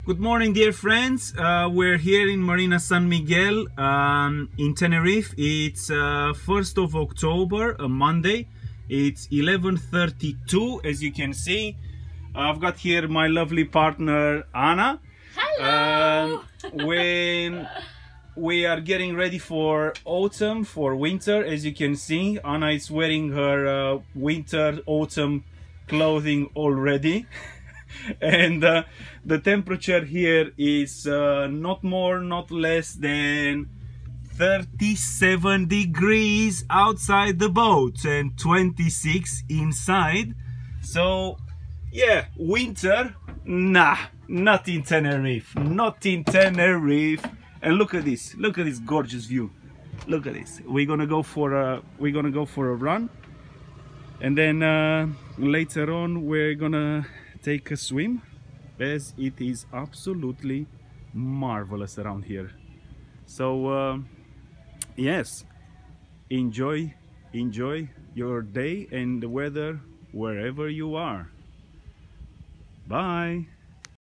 Good morning, dear friends. We're here in Marina San Miguel in Tenerife. It's 1st of October, a Monday. It's 11:32, as you can see. I've got here my lovely partner Anna. Hello! When we are getting ready for autumn, for winter, as you can see, Anna is wearing her winter autumn clothing already. And the temperature here is not more, not less than 37 degrees outside the boat and 26 inside. So yeah, winter, nah, not in Tenerife, not in Tenerife. And look at this gorgeous view. Look at this. We're gonna go for a run, and then later on we're gonna take a swim, as it is absolutely marvelous around here. So yes, enjoy your day and the weather wherever you are. Bye.